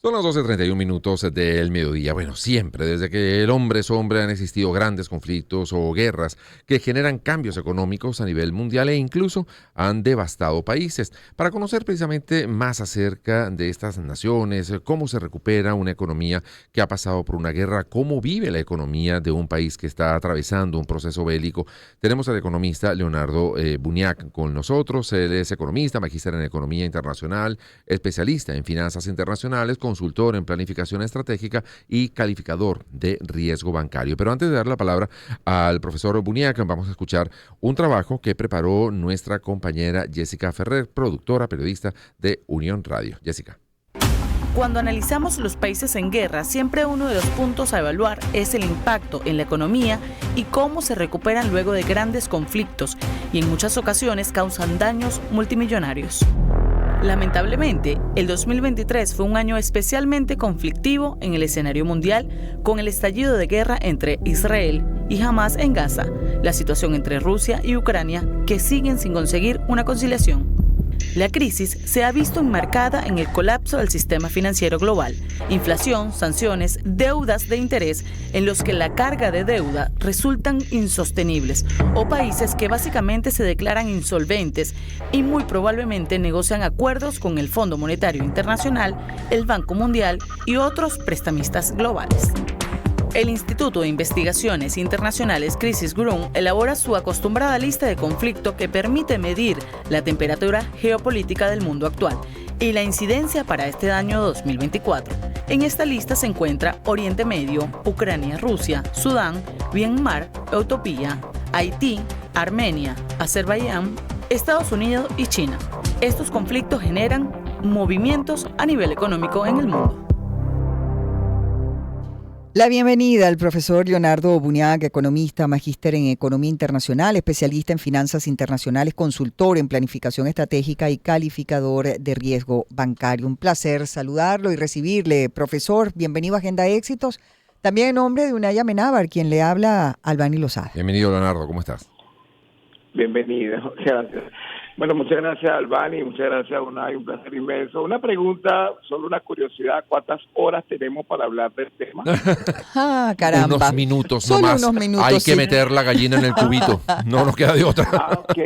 Son las 12:31 del mediodía. Bueno, siempre, desde que el hombre es hombre, han existido grandes conflictos o guerras que generan cambios económicos a nivel mundial e incluso han devastado países. Para conocer precisamente más acerca de estas naciones, cómo se recupera una economía que ha pasado por una guerra, cómo vive la economía de un país que está atravesando un proceso bélico, tenemos al economista Leonardo Buniac con nosotros. Él es economista, magíster en economía internacional, especialista en finanzas internacionales, consultor en planificación estratégica y calificador de riesgo bancario. Pero antes de dar la palabra al profesor Buniac, vamos a escuchar un trabajo que preparó nuestra compañera Jessica Ferrer, productora, periodista de Unión Radio. Jessica. Cuando analizamos los países en guerra, siempre uno de los puntos a evaluar es el impacto en la economía y cómo se recuperan luego de grandes conflictos, y en muchas ocasiones causan daños multimillonarios. Lamentablemente, el 2023 fue un año especialmente conflictivo en el escenario mundial, con el estallido de guerra entre Israel y Hamás en Gaza, la situación entre Rusia y Ucrania, que siguen sin conseguir una conciliación. La crisis se ha visto enmarcada en el colapso del sistema financiero global, inflación, sanciones, deudas de interés en los que la carga de deuda resultan insostenibles, o países que básicamente se declaran insolventes y muy probablemente negocian acuerdos con el Fondo Monetario Internacional, el Banco Mundial y otros prestamistas globales. El Instituto de Investigaciones Internacionales Crisis Group elabora su acostumbrada lista de conflicto que permite medir la temperatura geopolítica del mundo actual y la incidencia para este año 2024. En esta lista se encuentra Oriente Medio, Ucrania, Rusia, Sudán, Myanmar, Etiopía, Haití, Armenia, Azerbaiyán, Estados Unidos y China. Estos conflictos generan movimientos a nivel económico en el mundo. La bienvenida al profesor Leonardo Buniac, economista, magíster en economía internacional, especialista en finanzas internacionales, consultor en planificación estratégica y calificador de riesgo bancario. Un placer saludarlo y recibirle, profesor. Bienvenido a Agenda Éxitos. También en nombre de Unaya Menábar, quien le habla, Albani Lozada. Bienvenido, Leonardo. ¿Cómo estás? Bienvenido. Gracias. Bueno, muchas gracias, Albani, muchas gracias, Unai, un placer inmenso. Una pregunta, solo una curiosidad, ¿cuántas horas tenemos para hablar del tema? Caramba. Unos minutos Solo nomás. unos minutos, Hay que sí. meter la gallina en el cubito. No nos queda de otra. Ok.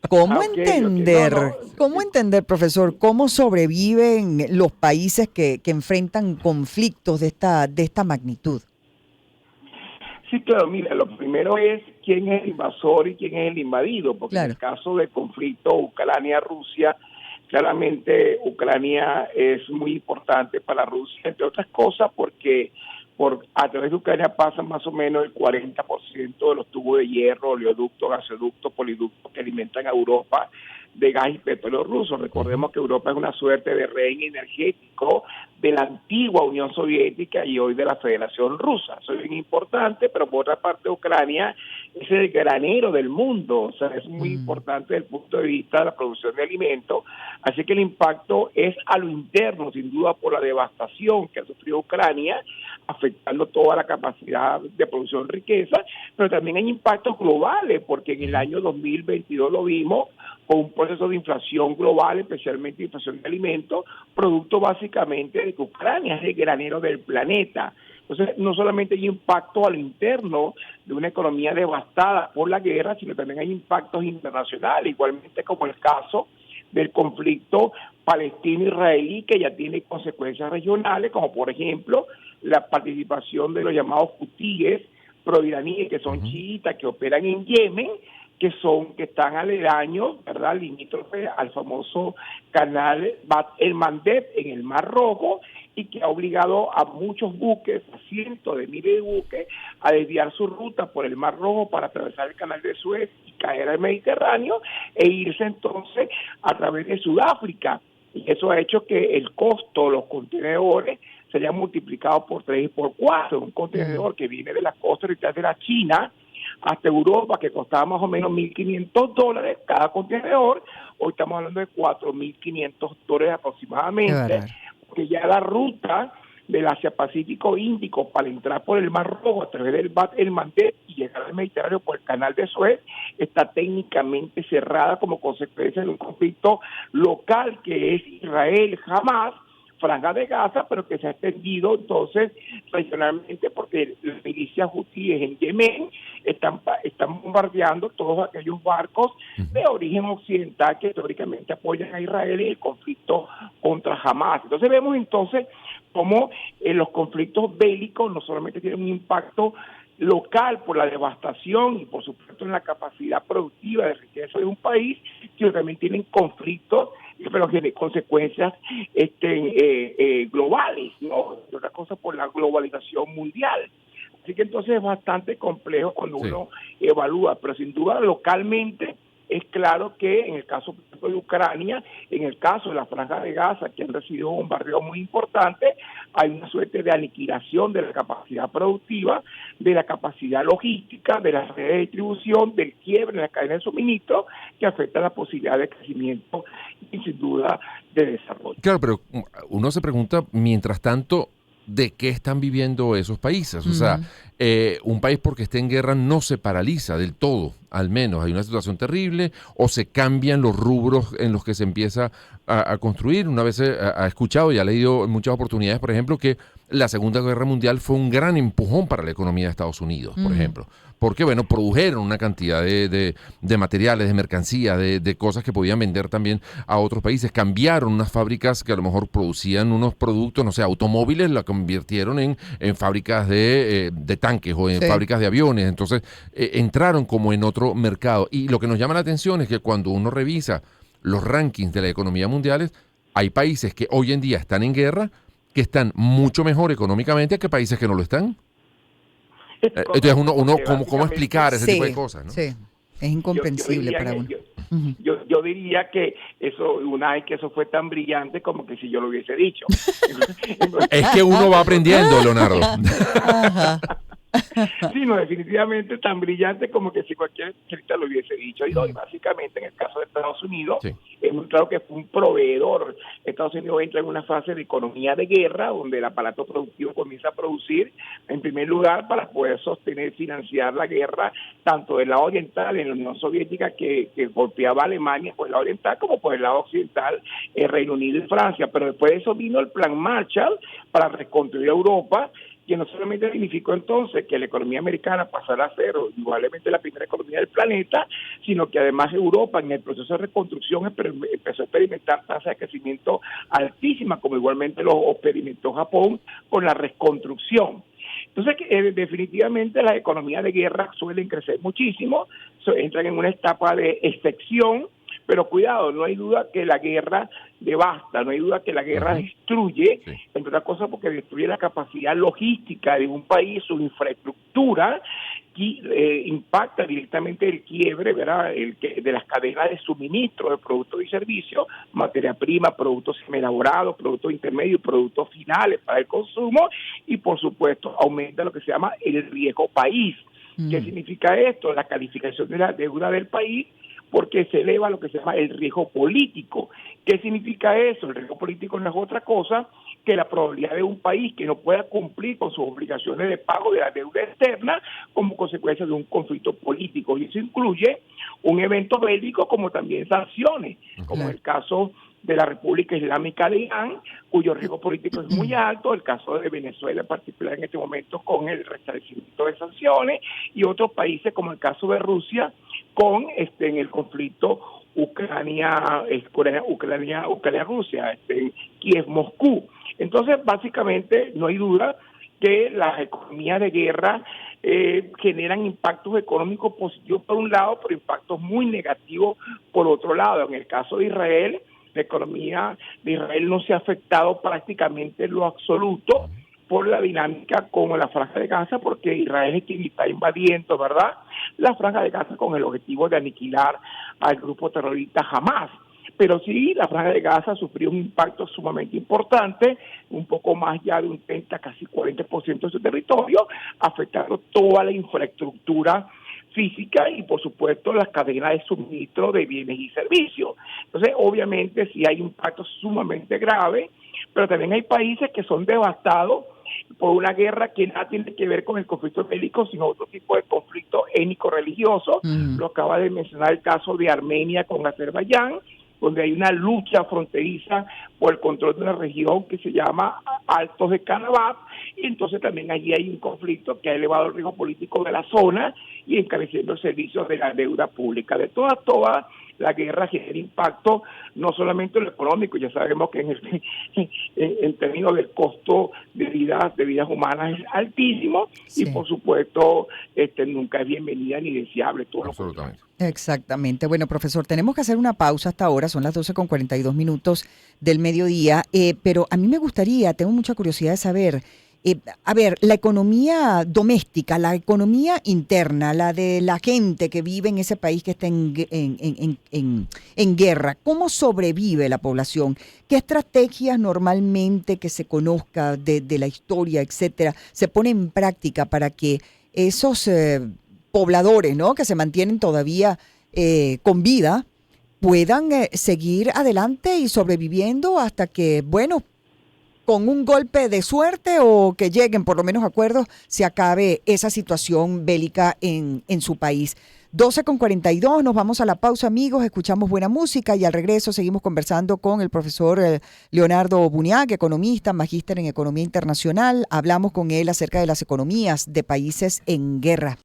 ¿Cómo Ok. entender, No, no. cómo entender, profesor, cómo sobreviven los países que enfrentan conflictos de esta magnitud? Sí, claro, mira, lo primero es quién es el invasor y quién es el invadido, porque Claro. en el caso del conflicto Ucrania-Rusia, claramente Ucrania es muy importante para Rusia, entre otras cosas porque a través de Ucrania pasan más o menos el 40% de los tubos de hierro, oleoductos, gasoductos, poliductos que alimentan a Europa de gas y petróleo ruso. Recordemos que Europa es una suerte de rehén energético de la antigua Unión Soviética y hoy de la Federación Rusa. Eso es bien importante, pero por otra parte Ucrania es el granero del mundo, o sea, es muy importante desde el punto de vista de la producción de alimentos, así que el impacto es a lo interno, sin duda por la devastación que ha sufrido Ucrania, afectando toda la capacidad de producción de riqueza, pero también hay impactos globales, porque en el año 2022 lo vimos con un proceso de inflación global, especialmente inflación de alimentos, producto básicamente de que Ucrania es el granero del planeta. Entonces, no solamente hay impacto a lo interno de una economía devastada por la guerra, sino también hay impactos internacionales, igualmente como el caso del conflicto palestino-israelí, que ya tiene consecuencias regionales, como por ejemplo la participación de los llamados hutíes proiraníes, que son chiitas, que operan en Yemen, que están aledaños, ¿verdad?, limítrofe al famoso canal Bab el-Mandeb en el Mar Rojo, y que ha obligado a muchos buques, a cientos de miles de buques, a desviar su ruta por el Mar Rojo para atravesar el canal de Suez y caer al Mediterráneo e irse entonces a través de Sudáfrica. Y eso ha hecho que el costo de los contenedores se haya multiplicado por 3 y por 4. Un contenedor que viene de la costa oriental de la China hasta Europa, que costaba más o menos $1,500 cada contenedor, hoy estamos hablando de $4,500 aproximadamente, porque ya la ruta del Asia-Pacífico Índico para entrar por el Mar Rojo a través del Bab el-Mandeb y llegar al Mediterráneo por el canal de Suez está técnicamente cerrada como consecuencia de un conflicto local que es Israel-Hamás, Franja de Gaza, pero que se ha extendido entonces regionalmente porque las milicias hutíes en Yemen están bombardeando todos aquellos barcos de origen occidental que teóricamente apoyan a Israel en el conflicto contra Hamas. Entonces vemos entonces cómo los conflictos bélicos no solamente tienen un impacto local por la devastación y por supuesto en la capacidad productiva de riqueza de un país, sino también tienen conflictos, pero tienen consecuencias globales, ¿no? Otra cosa por la globalización mundial. Así que entonces es bastante complejo cuando uno evalúa, pero sin duda localmente es claro que en el caso por ejemplo, de Ucrania, en el caso de la Franja de Gaza, que han recibido un bombardeo muy importante, hay una suerte de aniquilación de la capacidad productiva, de la capacidad logística, de la red de distribución, del quiebre en la cadena de suministro, que afecta la posibilidad de crecimiento y sin duda de desarrollo. Claro, pero uno se pregunta, mientras tanto, ¿de qué están viviendo esos países? O sea, un país porque esté en guerra no se paraliza del todo, al menos. Hay una situación terrible o se cambian los rubros en los que se empieza a construir. Una vez ha escuchado y ha leído en muchas oportunidades, por ejemplo, que la Segunda Guerra Mundial fue un gran empujón para la economía de Estados Unidos, por ejemplo. Porque, bueno, produjeron una cantidad de materiales, de mercancías, de cosas que podían vender también a otros países. Cambiaron unas fábricas que a lo mejor producían unos productos, no sé, automóviles, la convirtieron en fábricas de tanques o en fábricas de aviones. Entonces, entraron como en otro mercado. Y lo que nos llama la atención es que cuando uno revisa los rankings de la economía mundial, hay países que hoy en día están en guerra, que están mucho mejor económicamente que países que no lo están. Entonces ¿cómo explicar ese tipo de cosas, ¿no? Sí, es incomprensible para uno. Yo diría que eso fue tan brillante como que si yo lo hubiese dicho. Es que uno va aprendiendo, Leonardo. Sí, no, definitivamente tan brillante como que si cualquier especialista lo hubiese dicho. Y básicamente en el caso de Estados Unidos, es muy claro que fue un proveedor. Estados Unidos entra en una fase de economía de guerra, donde el aparato productivo comienza a producir, en primer lugar, para poder sostener, financiar la guerra, tanto del lado oriental, en la Unión Soviética, que golpeaba a Alemania por el lado oriental, como por el lado occidental, Reino Unido y Francia. Pero después de eso vino el Plan Marshall para reconstruir Europa, que no solamente significó entonces que la economía americana pasara a ser igualmente la primera economía del planeta, sino que además Europa en el proceso de reconstrucción empezó a experimentar tasas de crecimiento altísimas, como igualmente lo experimentó Japón con la reconstrucción. Entonces, definitivamente las economías de guerra suelen crecer muchísimo, entran en una etapa de excepción, pero cuidado, no hay duda que la guerra devasta, no hay duda que la guerra destruye, entre otras cosas porque destruye la capacidad logística de un país, su infraestructura, y impacta directamente el quiebre, ¿verdad?, de las cadenas de suministro de productos y servicios, materia prima, productos semielaborados, productos intermedios, productos finales para el consumo, y por supuesto aumenta lo que se llama el riesgo país. ¿Qué significa esto? La calificación de la deuda del país, porque se eleva lo que se llama el riesgo político. ¿Qué significa eso? El riesgo político no es otra cosa que la probabilidad de un país que no pueda cumplir con sus obligaciones de pago de la deuda externa como consecuencia de un conflicto político. Y eso incluye un evento bélico como también sanciones, como el caso de la República Islámica de Irán, cuyo riesgo político es muy alto, el caso de Venezuela en particular en este momento con el restablecimiento de sanciones, y otros países como el caso de Rusia con en el conflicto Ucrania-Rusia, Kiev-Moscú. Entonces, básicamente, no hay duda que las economías de guerra generan impactos económicos positivos por un lado, pero impactos muy negativos por otro lado. En el caso de Israel, la economía de Israel no se ha afectado prácticamente en lo absoluto por la dinámica con la Franja de Gaza, porque Israel es quien está invadiendo, ¿verdad?, la Franja de Gaza con el objetivo de aniquilar al grupo terrorista Hamas. Pero sí, la Franja de Gaza sufrió un impacto sumamente importante, un poco más ya de un 30, casi 40% de su territorio, afectando toda la infraestructura física y, por supuesto, las cadenas de suministro de bienes y servicios. Entonces, obviamente, sí hay impactos sumamente graves, pero también hay países que son devastados por una guerra que nada tiene que ver con el conflicto bélico, sino otro tipo de conflicto étnico-religioso. Lo acaba de mencionar el caso de Armenia con Azerbaiyán, donde hay una lucha fronteriza por el control de una región que se llama Altos de Canadá, y entonces también allí hay un conflicto que ha elevado el riesgo político de la zona y encareciendo el servicio de la deuda pública. De todas, la guerra genera impacto no solamente en lo económico, ya sabemos que en términos del costo de vidas humanas es altísimo, sí. Y por supuesto nunca es bienvenida ni deseable todo. Absolutamente. Exactamente. Bueno, profesor, tenemos que hacer una pausa hasta ahora, son las 12:42 del mediodía, pero a mí me gustaría, tengo mucha curiosidad de saber, a ver, la economía doméstica, la economía interna, la de la gente que vive en ese país que está en guerra, ¿cómo sobrevive la población? ¿Qué estrategias normalmente que se conozca de la historia, etcétera, se pone en práctica para que esos pobladores, ¿no?, que se mantienen todavía con vida, puedan seguir adelante y sobreviviendo hasta que, bueno, con un golpe de suerte o que lleguen por lo menos acuerdos, se acabe esa situación bélica en su país? 12:42, nos vamos a la pausa, amigos, escuchamos buena música y al regreso seguimos conversando con el profesor Leonardo Buniac, economista, magíster en Economía Internacional. Hablamos con él acerca de las economías de países en guerra.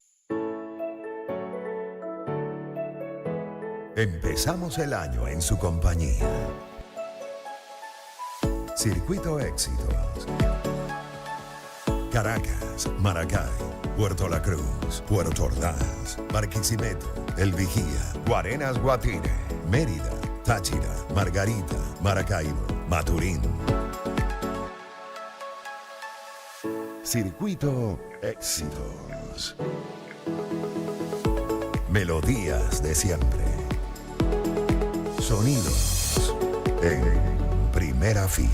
Empezamos el año en su compañía. Circuito Éxitos. Caracas, Maracay, Puerto La Cruz, Puerto Ordaz, Barquisimeto, El Vigía, Guarenas, Guatire, Mérida, Táchira, Margarita, Maracaibo, Maturín. Circuito Éxitos. Melodías de siempre. Sonidos en primera fila.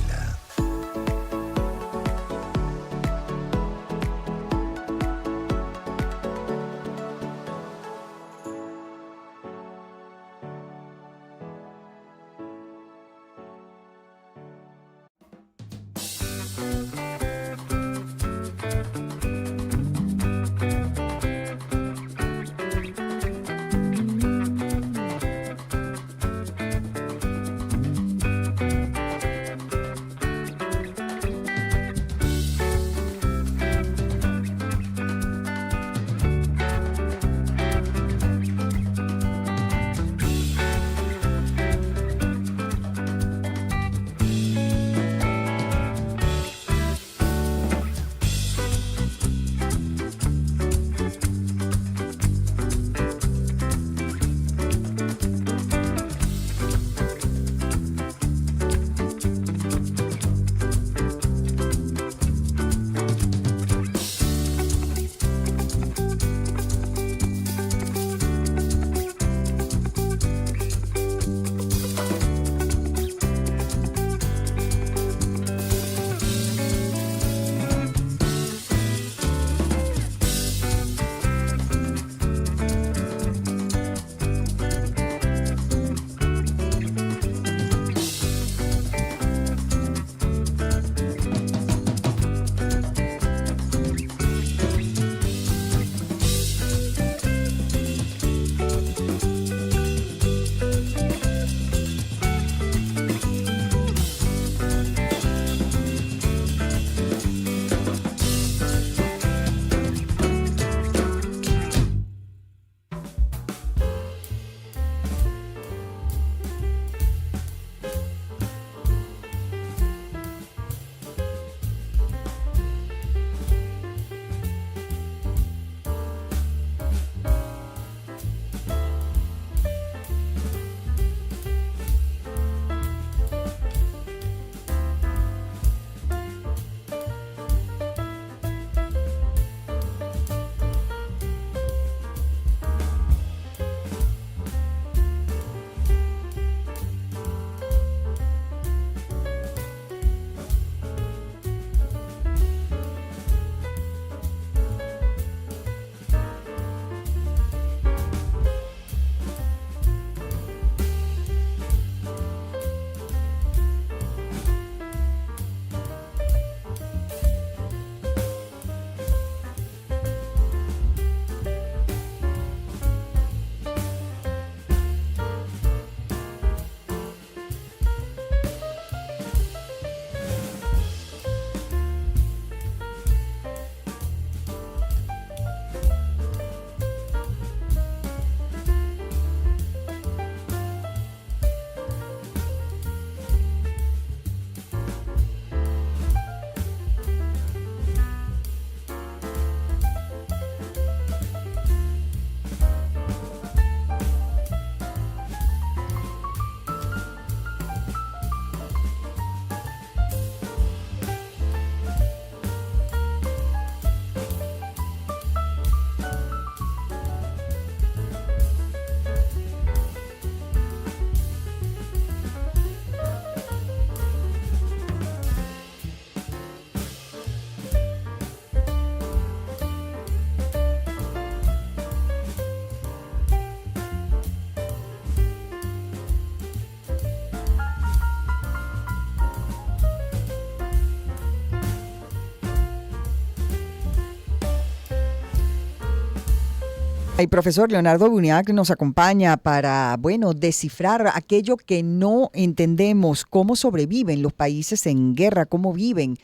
El profesor Leonardo Buñac nos acompaña para, descifrar aquello que no entendemos, cómo sobreviven los países en guerra, cómo viven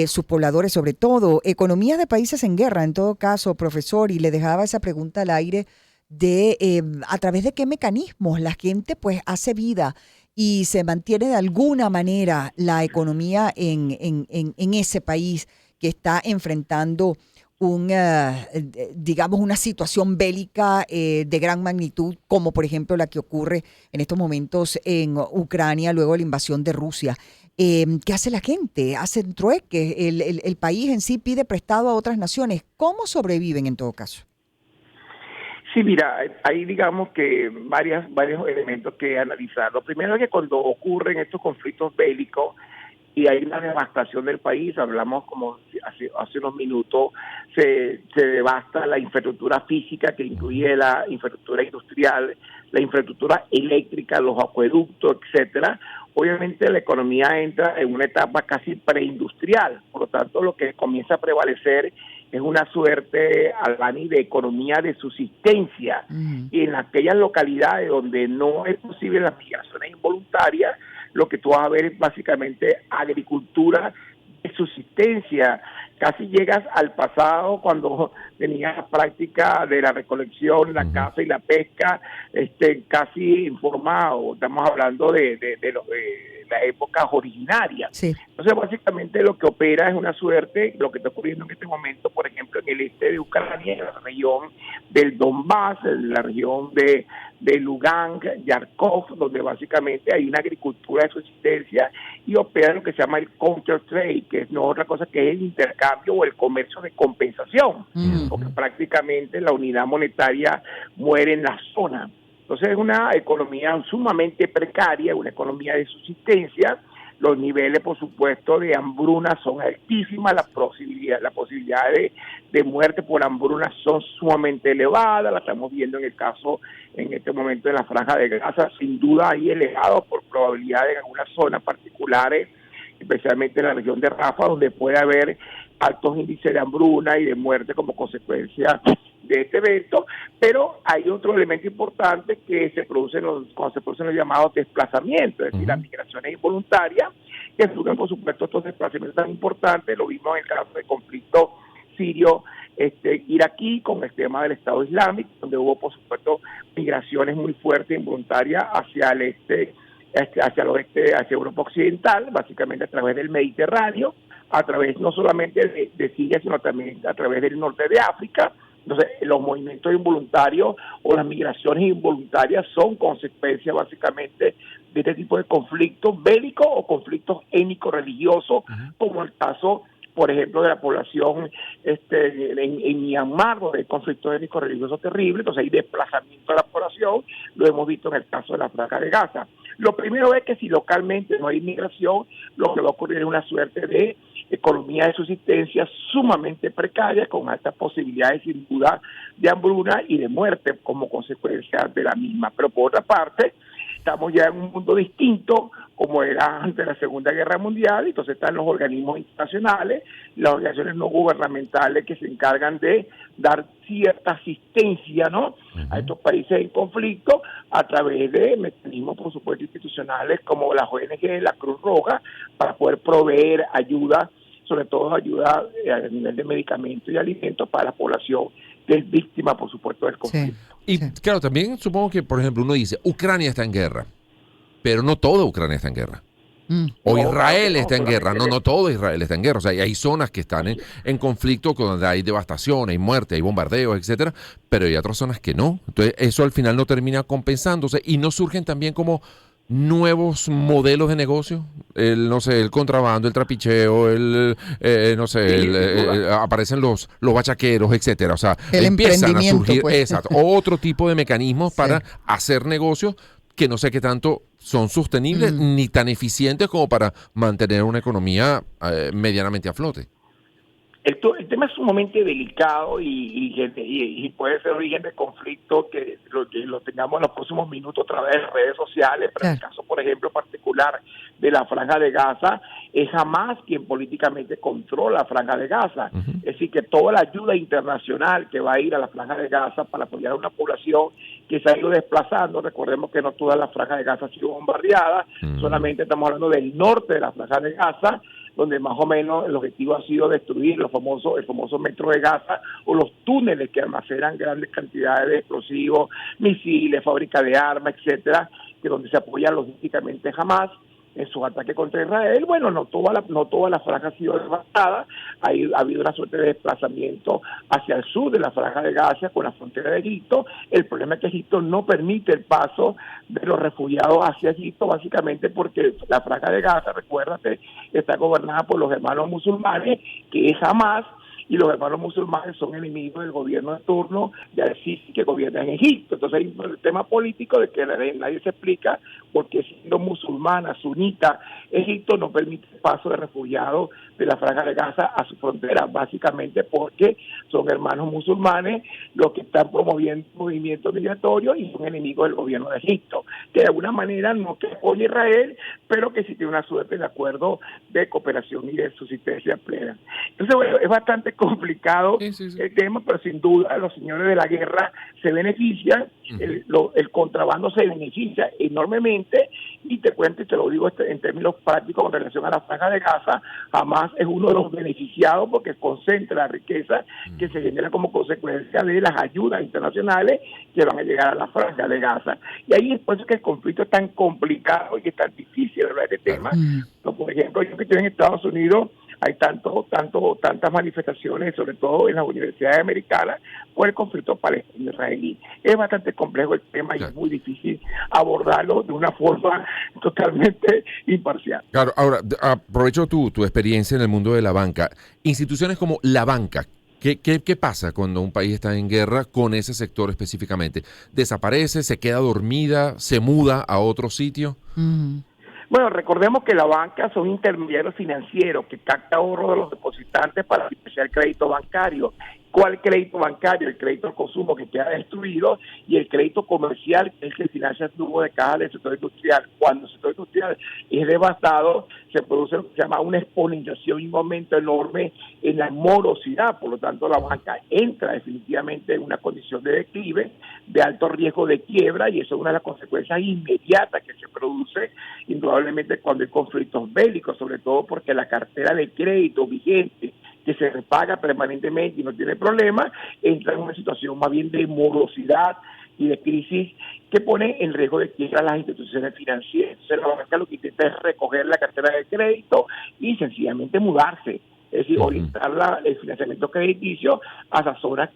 sus pobladores, sobre todo, economías de países en guerra, en todo caso, profesor, y le dejaba esa pregunta al aire de a través de qué mecanismos la gente pues hace vida y se mantiene de alguna manera la economía en ese país que está enfrentando una situación bélica de gran magnitud, como por ejemplo la que ocurre en estos momentos en Ucrania luego de la invasión de Rusia. ¿Qué hace la gente? Hacen trueques, el país en sí pide prestado a otras naciones. ¿Cómo sobreviven en todo caso? Sí, mira, hay digamos que varios elementos que analizar. Lo primero es que cuando ocurren estos conflictos bélicos y hay una devastación del país, hablamos como hace unos minutos, se devasta la infraestructura física que incluye la infraestructura industrial, la infraestructura eléctrica, los acueductos, etcétera. Obviamente la economía entra en una etapa casi preindustrial, por lo tanto lo que comienza a prevalecer es una suerte, Albani, de economía de subsistencia. Y en aquellas localidades donde no es posible las migraciones involuntarias, lo que tú vas a ver es básicamente agricultura de subsistencia. Casi llegas al pasado cuando tenías la práctica de la recolección, la caza y la pesca, casi informado. Estamos hablando de las épocas originarias. Sí. Entonces, básicamente lo que opera es una suerte, lo que está ocurriendo en este momento, por ejemplo, en el este de Ucrania, en la región del Donbass, en la región de Lugansk, Yarkov, donde básicamente hay una agricultura de subsistencia y opera lo que se llama el counter trade, que es no otra cosa que el intercambio o el comercio de compensación, porque prácticamente la unidad monetaria muere en la zona. Entonces es una economía sumamente precaria, una economía de subsistencia. Los niveles, por supuesto, de hambruna son altísimas, la posibilidad de muerte por hambruna son sumamente elevadas, la estamos viendo en este momento en la Franja de Gaza, sin duda ahí elevado por probabilidad en algunas zonas particulares, especialmente en la región de Rafah, donde puede haber altos índices de hambruna y de muerte como consecuencia de este evento, pero hay otro elemento importante que se produce cuando se producen los llamados desplazamientos, es decir, las migraciones involuntarias, que surgen, por supuesto, estos desplazamientos tan importantes. Lo vimos en el caso del conflicto sirio iraquí con el tema del Estado Islámico, donde hubo, por supuesto, migraciones muy fuertes e involuntarias hacia el hacia el oeste, hacia Europa Occidental, básicamente a través del Mediterráneo, a través no solamente de Siria, sino también a través del norte de África. Entonces, los movimientos involuntarios o las migraciones involuntarias son consecuencia básicamente de este tipo de conflictos bélicos o conflictos étnico-religiosos, como el caso, por ejemplo, de la población en Myanmar, donde hay conflictos étnico-religiosos terribles. Entonces hay desplazamiento de la población, lo hemos visto en el caso de la Franja de Gaza. Lo primero es que si localmente no hay migración, lo que va a ocurrir es una suerte de economía de subsistencia sumamente precaria, con altas posibilidades sin duda de hambruna y de muerte como consecuencia de la misma. Pero por otra parte, estamos ya en un mundo distinto como era antes de la Segunda Guerra Mundial, y entonces están los organismos internacionales, las organizaciones no gubernamentales que se encargan de dar cierta asistencia, ¿no?, a estos países en conflicto a través de mecanismos, por supuesto, institucionales como las ONG, la Cruz Roja, para poder proveer ayuda, sobre todo ayuda a nivel de medicamentos y alimentos para la población que es víctima, por supuesto, del conflicto. Sí. Y claro, también supongo que, por ejemplo, uno dice, Ucrania está en guerra, pero no toda Ucrania está en guerra. O Israel está en guerra. No todo Israel está en guerra. O sea, hay zonas que están en conflicto donde hay devastación, hay muerte, hay bombardeos, etcétera, pero hay otras zonas que no. Entonces, eso al final no termina compensándose y no surgen también como nuevos modelos de negocio, el contrabando, el trapicheo, aparecen los bachaqueros, etcétera. O sea, el empiezan a surgir pues. otro tipo de mecanismos para hacer negocios que no sé qué tanto son sostenibles ni tan eficientes como para mantener una economía medianamente a flote. El tema es sumamente delicado y puede ser origen de conflicto que lo tengamos en los próximos minutos a través de redes sociales, pero en el caso, por ejemplo, particular de la Franja de Gaza, es Hamás quien políticamente controla la Franja de Gaza. Es decir, que toda la ayuda internacional que va a ir a la Franja de Gaza para apoyar a una población que se ha ido desplazando, recordemos que no toda la Franja de Gaza ha sido bombardeada, solamente estamos hablando del norte de la Franja de Gaza, donde más o menos el objetivo ha sido destruir el famoso metro de Gaza o los túneles que almacenan grandes cantidades de explosivos, misiles, fábrica de armas, etcétera, que donde se apoya logísticamente Hamás en sus ataques contra Israel. Bueno, no toda la franja ha sido devastada, ha habido una suerte de desplazamiento hacia el sur de la Franja de Gaza con la frontera de Egipto. El problema es que Egipto no permite el paso de los refugiados hacia Egipto, básicamente porque la Franja de Gaza, recuérdate, está gobernada por los hermanos musulmanes, que es Hamás, y los hermanos musulmanes son enemigos del gobierno de turno de Al-Sisi, que gobierna en Egipto. Entonces hay un tema político de que nadie se explica por qué, siendo musulmana, sunita, Egipto no permite el paso de refugiados de la Franja de Gaza a su frontera, básicamente porque son hermanos musulmanes los que están promoviendo movimientos migratorios y son enemigos del gobierno de Egipto, que de alguna manera no que apoya a Israel, pero que sí tiene una suerte de acuerdo de cooperación y de subsistencia plena. Entonces, bueno, es bastante complicado el tema, pero sin duda los señores de la guerra se benefician, el contrabando se beneficia enormemente, y te cuento y te lo digo en términos prácticos con relación a la Franja de Gaza. Hamás es uno de los beneficiados porque concentra la riqueza que se genera como consecuencia de las ayudas internacionales que van a llegar a la Franja de Gaza. Y ahí es por eso que el conflicto es tan complicado y es tan difícil hablar de este tema. Por ejemplo, yo que estoy en Estados Unidos, hay tantas manifestaciones, sobre todo en las universidades americanas, por el conflicto palestino-israelí. Es bastante complejo el tema y es muy difícil abordarlo de una forma totalmente imparcial. Claro, ahora aprovecho tu experiencia en el mundo de la banca. Instituciones como la banca, ¿qué pasa cuando un país está en guerra con ese sector específicamente? ¿Desaparece, se queda dormida, se muda a otro sitio? Bueno, recordemos que la banca son intermediarios financieros que capta ahorro de los depositantes para financiar el crédito bancario. ¿Cuál crédito bancario? El crédito al consumo, que queda destruido, y el crédito comercial, que es el que financia el flujo de caja del sector industrial. Cuando el sector industrial es devastado, se produce lo que se llama una exponenciación y un aumento enorme en la morosidad. Por lo tanto, la banca entra definitivamente en una condición de declive, de alto riesgo de quiebra, y eso es una de las consecuencias inmediatas que se produce indudablemente cuando hay conflictos bélicos, sobre todo porque la cartera de crédito vigente, que se repaga permanentemente y no tiene problema, entra en una situación más bien de morosidad y de crisis que pone en riesgo de quiebra a las instituciones financieras. Entonces, la banca lo que intenta es recoger la cartera de crédito y sencillamente mudarse, es decir, orientar el financiamiento crediticio hacia zonas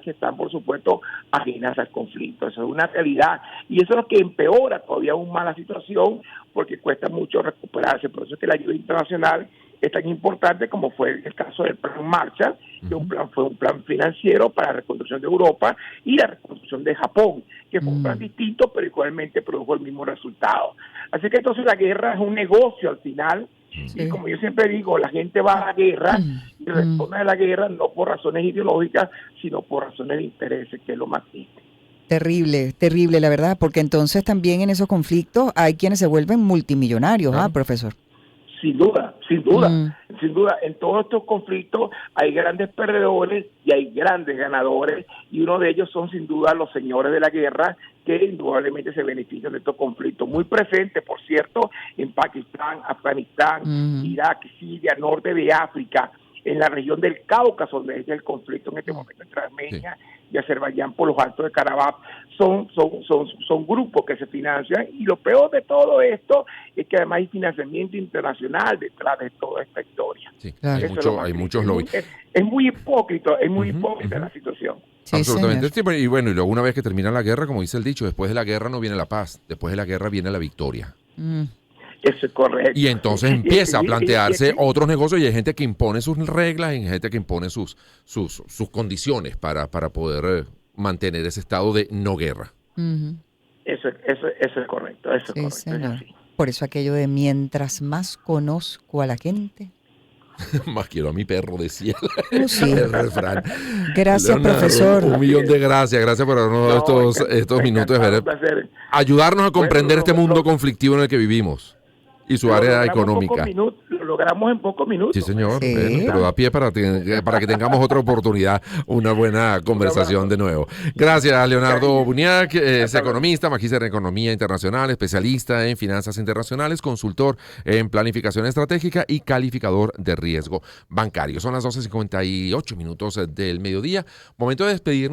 que están, por supuesto, ajenas al conflicto. Eso es una realidad, y eso es lo que empeora todavía aún más la situación, porque cuesta mucho recuperarse. Por eso es que la ayuda internacional es tan importante, como fue el caso del Plan Marshall, que fue un plan financiero para la reconstrucción de Europa y la reconstrucción de Japón, que fue un plan distinto, pero igualmente produjo el mismo resultado. Así que entonces la guerra es un negocio al final, y como yo siempre digo, la gente va a la guerra y responde a la guerra no por razones ideológicas, sino por razones de intereses, que es lo más triste. Terrible, terrible, la verdad, porque entonces también en esos conflictos hay quienes se vuelven multimillonarios, profesor? Sin duda. En todos estos conflictos hay grandes perdedores y hay grandes ganadores, y uno de ellos son sin duda los señores de la guerra, que indudablemente se benefician de estos conflictos. Muy presentes, por cierto, en Pakistán, Afganistán, Irak, Siria, norte de África, en la región del Cáucaso, donde es el conflicto en este momento entre Armenia y Azerbaiyán por los Altos de Karabaj. Son grupos que se financian, y lo peor de todo esto es que además hay financiamiento internacional detrás de toda esta historia. Sí, claro. Hay muchos lobbies. Es muy hipócrita, la situación. Sí, absolutamente. Señor. Y bueno, y luego una vez que termina la guerra, como dice el dicho, después de la guerra no viene la paz, después de la guerra viene la victoria. Eso es correcto. Y entonces empieza a plantearse otros negocios, y hay gente que impone sus reglas, y hay gente que impone sus condiciones para poder mantener ese estado de no guerra. Eso es correcto. Eso es correcto. Señor. Es así. Por eso aquello de mientras más conozco a la gente, Más quiero a mi perro, decía Oh, sí. el refrán. Gracias, Leonardo, profesor. 1.000.000 de gracias. Gracias por darnos estos minutos de ver, ayudarnos a comprender este mundo conflictivo en el que vivimos y su área económica. Lo logramos en pocos minutos. Sí, señor. Sí. Bueno, pero da pie para que tengamos otra oportunidad, una buena conversación de nuevo. Gracias, Leonardo Buniac, es economista, magíster en Economía Internacional, especialista en finanzas internacionales, consultor en planificación estratégica y calificador de riesgo bancario. Son las 12:58 del mediodía. Momento de despedirnos.